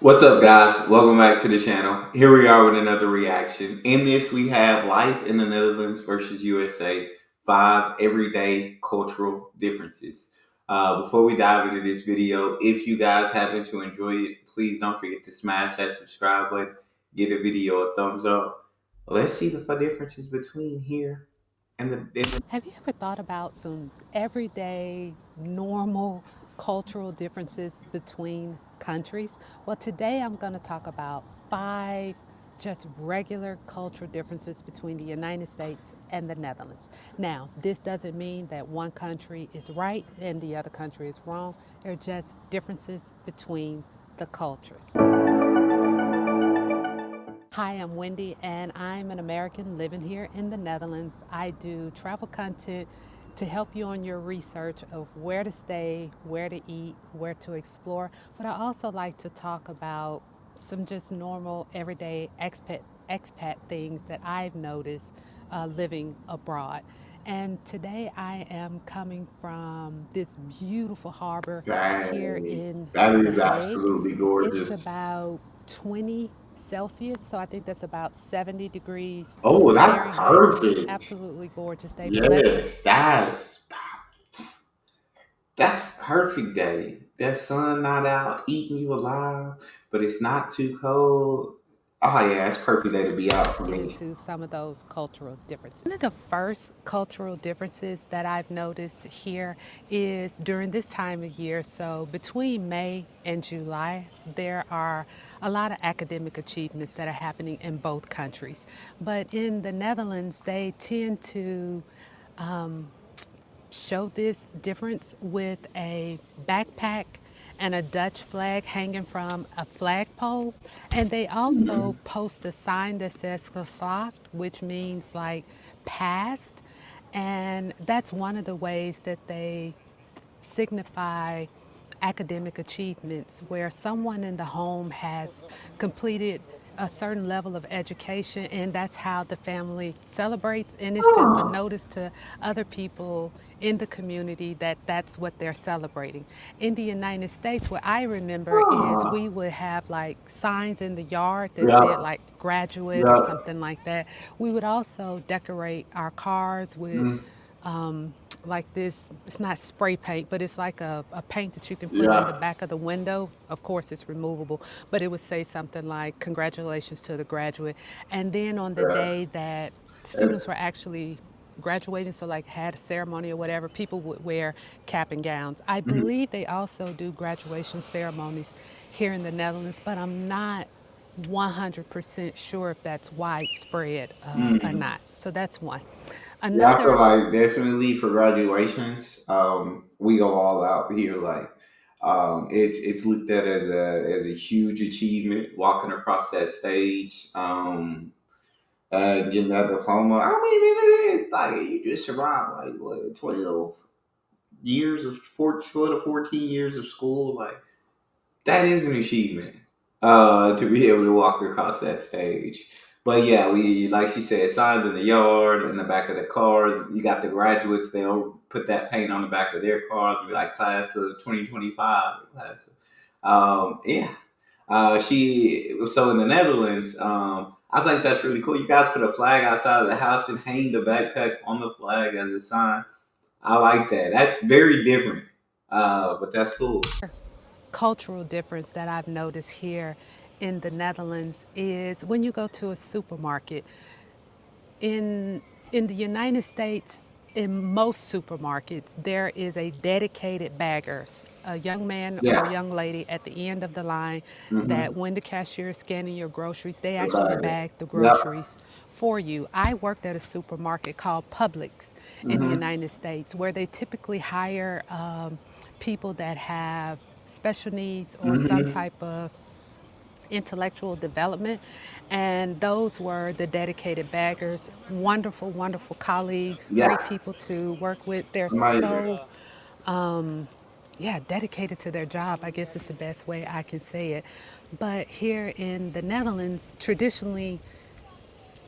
What's up, guys? Welcome back to the channel. Here we are with another reaction. In this, we have life in the Netherlands versus USA, 5 everyday cultural differences. Before we dive into this video, if you guys happen to enjoy it, please don't forget to smash that subscribe button, give the video a thumbs up. Let's see the differences between here and the. Have you ever thought about some everyday, normal cultural differences between countries? Well, today I'm going to talk about 5 just regular cultural differences between the United States and the Netherlands. Now, this doesn't mean that one country is right and the other country is wrong. They're just differences between the cultures. Hi, I'm Wendy, and I'm an American living here in the Netherlands. I do travel content to help you on your research of where to stay, where to eat, where to explore. But I also like to talk about some just normal, everyday expat things that I've noticed living abroad. And today I am coming from this beautiful harbor here Dang, in that The is Hague. absolutely It's gorgeous. about 20 Celsius, so I think that's about 70 degrees Oh, that's Fahrenheit. So it's perfect. absolutely gorgeous day. But Yes, that's perfect day. That sun not out, eating you alive, but it's not too cold. Oh yeah, it's perfect day to be out let's for get me. into some of those cultural differences. One of the first cultural differences that I've noticed here is during this time of year. So between May and July, there are a lot of academic achievements that are happening in both countries. But in the Netherlands, they tend to show this difference with a backpack and a Dutch flag hanging from a flagpole. And they also post a sign that says geslaagd, which means like passed. And that's one of the ways that they signify academic achievements where someone in the home has completed a certain level of education, and that's how the family celebrates, and it's just a Oh, notice to other people in the community that that's what they're celebrating. In the United States, what I remember is oh. we would have like signs in the yard that said Yeah, like graduate or yeah, something like that. We would also decorate our cars with mm, like this, it's not spray paint, but it's like a paint that you can put in the yeah, back of the window. Of course, it's removable, but it would say something like, congratulations to the graduate. And then on the yeah. day that And- students were actually graduating, so like had a ceremony or whatever, people would wear cap and gowns. I mhm, believe they also do graduation ceremonies here in the Netherlands, but I'm not 100% sure if that's widespread or mm. not. So that's one. Yeah, I feel Another. like definitely for graduations, we go all out here. Like, it's looked at as a huge achievement walking across that stage. Getting that diploma. I mean, it is like you just survived like what 12 years of 12 to 14 years of school. Like that is an achievement. To be able to walk across that stage. But yeah, we like she said, signs in the yard, in the back of the cars. You got the graduates; they'll put that paint on the back of their cars and be like class of 2025, class. Yeah, she so in the Netherlands. I think that's really cool. You guys put a flag outside of the house and hang the backpack on the flag as a sign. I like that. That's very different. But that's cool. Cultural difference that I've noticed here in the Netherlands is when you go to a supermarket in the United States, in most supermarkets, there is a dedicated bagger, a young man or Yeah. young lady at the end of the line that Mm-hmm. when the cashier is scanning your groceries, they actually Okay. bag the Yep. groceries for you. I worked at a supermarket called Publix in the Mm-hmm. United States where they typically hire people that have special needs or some Mm-hmm. type of intellectual development. And those were the dedicated baggers. Wonderful, wonderful colleagues, Yeah. great people to work with. They're Amazing. so, yeah, dedicated to their job, I guess is the best way I can say it. But here in the Netherlands, traditionally,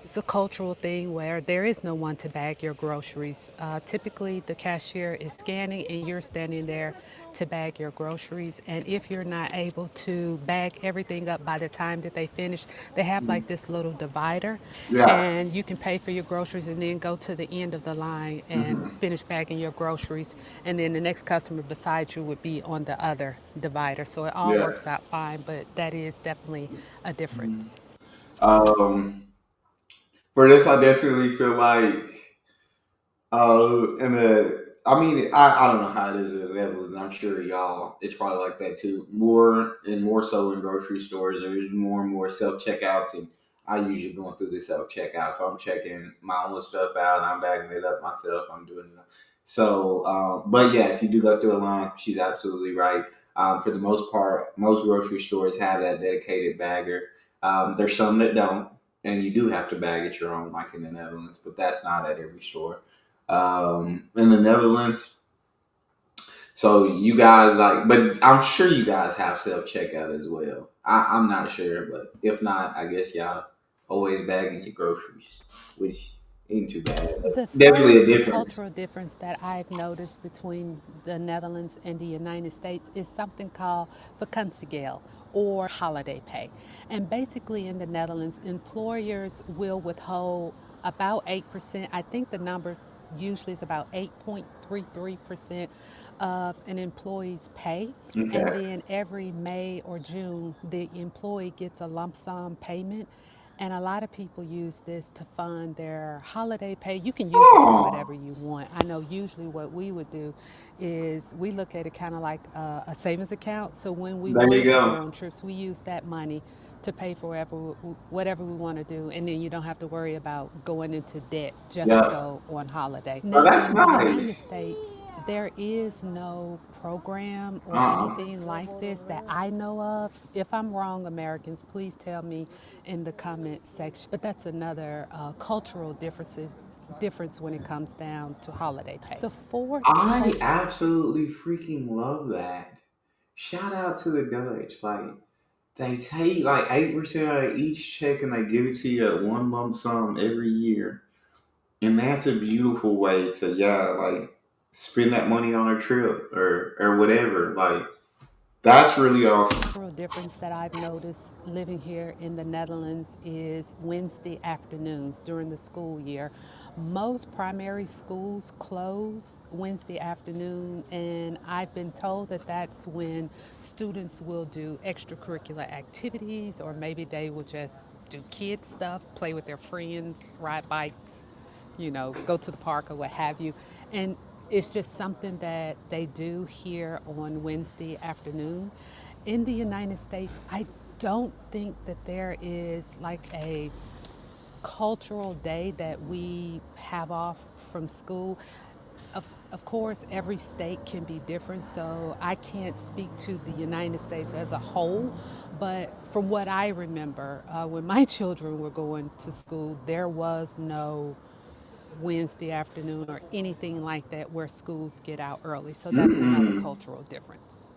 It's a cultural thing where there is no one to bag your groceries. Typically, the cashier is scanning and you're standing there to bag your groceries. And if you're not able to bag everything up by the time that they finish, they have like this little divider, Yeah. and you can pay for your groceries and then go to the end of the line and Hmm. finish bagging your groceries. And then the next customer beside you would be on the other divider. So it all Yeah. works out fine, but that is definitely a difference. Um, for this, I definitely feel like and I mean, I don't know how it is in the Netherlands. I'm sure y'all, it's probably like that too. More and more so in grocery stores, there's more and more self checkouts, and I usually going through the self checkout, so I'm checking my own stuff out, and I'm bagging it up myself. I'm doing it. So, but yeah, if you do go through a line, she's absolutely right. For the most part, most grocery stores have that dedicated bagger. There's some that don't, and you do have to bag it your own, like in the Netherlands, but that's not at every store in the Netherlands. So you guys like, but I'm sure you guys have self checkout as well. I'm not sure, but if not, I guess y'all always bagging your groceries, which ain't too bad. The But definitely a third difference. cultural difference that I've noticed between the Netherlands and the United States is something called vakantiegeld or holiday pay. And basically, in the Netherlands, employers will withhold about 8%. I think the number usually is about 8.33% of an employee's pay. And Okay. then every May or June, the employee gets a lump sum payment, and a lot of people use this to fund their holiday pay. You can use it for whatever Oh, you want. I know usually what we would do is we look at it kind of like a savings account. So when we there you wanted to go go. on trips, we use that money to pay for whatever we want to do. And then you don't have to worry about going into debt just to Yeah. go on holiday. Oh, Now, that's in the United nice. States, there is no program or Uh. anything like this that I know of. If I'm wrong, Americans, please tell me in the comment section. But that's another cultural difference when it comes down to holiday pay. The fourth I cultural absolutely freaking love that. Shout out to the Dutch. Like they take like 8% out of each check and they give it to you at one lump sum every year. And that's a beautiful way to like spend that money on a trip or whatever. Like that's really awesome. difference that I've noticed living here in the Netherlands is Wednesday afternoons during the school year. Most primary schools close Wednesday afternoon, and I've been told that that's when students will do extracurricular activities, or maybe they will just do kid stuff, play with their friends, ride bikes, go to the park or what have you. And it's just something that they do here on Wednesday afternoon. In the United States, I don't think that there is like a cultural day that we have off from school. Of course, every state can be different, so I can't speak to the United States as a whole. But from what I remember, when my children were going to school, there was no Wednesday afternoon or anything like that where schools get out early. So that's another Mm-mm. cultural difference.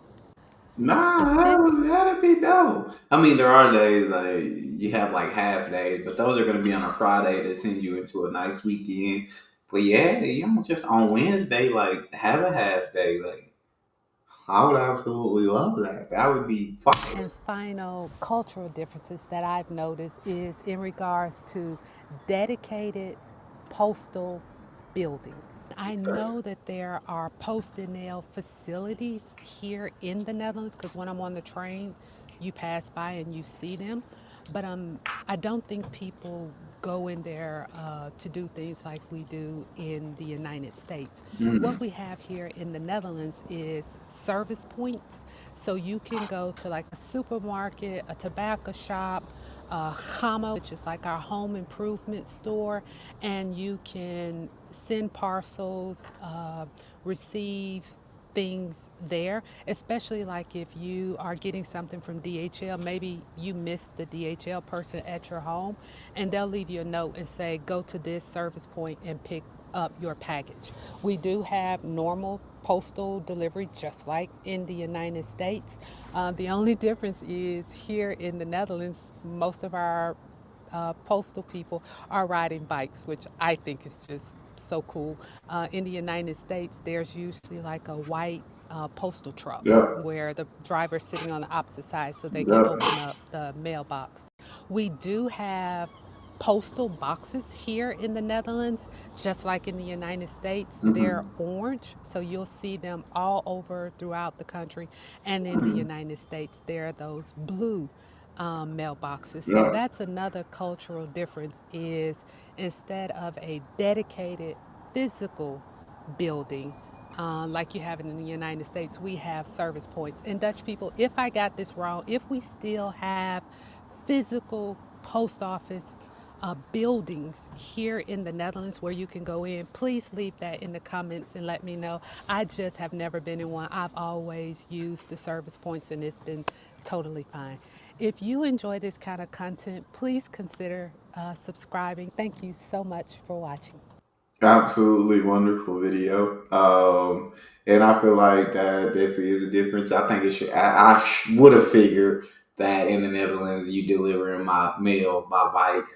The Nah, fifth that'd be dope. I mean, there are days like you have like half days, but those are going to be on a Friday that sends you into a nice weekend. But yeah, just on Wednesday, like have a half day. Like I would absolutely love that. That would be fire. and final cultural differences that I've noticed is in regards to dedicated postal buildings. I Okay. know that there are post and nail facilities here in the Netherlands because when I'm on the train, you pass by and you see them. But I don't think people go in there to do things like we do in the United States. What Mm. we have here in the Netherlands is service points. So you can go to like a supermarket, a tobacco shop, Hama, which is like our home improvement store, and you can send parcels, receive things there, especially like if you are getting something from DHL, maybe you missed the DHL person at your home, and they'll leave you a note and say, go to this service point and pick up your package. We do have normal postal delivery just like in the United States. The only difference is here in the Netherlands, most of our postal people are riding bikes, which I think is just so cool. In the United States, there's usually like a white postal truck Yep. where the driver's sitting on the opposite side so they can Yep. open up the mailbox. We do have postal boxes here in the Netherlands, just like in the United States. They're Mm-hmm. orange, so you'll see them all over throughout the country. And in the United States, there are those blue mailboxes. So Yep. that's another cultural difference is instead of a dedicated physical building, like you have it in the United States, we have service points. And Dutch people, if I got this wrong, if we still have physical post office buildings here in the Netherlands where you can go in, please leave that in the comments and let me know. I just have never been in one. I've always used the service points and it's been totally fine. If you enjoy this kind of content, please consider subscribing. Thank you so much for watching. Absolutely wonderful video. And I feel like that definitely is a difference. I think it should. I would have figured that in the Netherlands you delivering my mail by bike,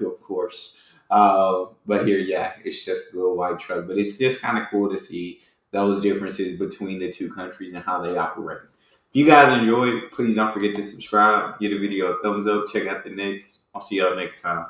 of course. But here, yeah, it's just a little white truck. But it's just kind of cool to see those differences between the two countries and how they operate. If you guys enjoyed, please don't forget to subscribe, give the video a thumbs up, check out the next. I'll see y'all next time.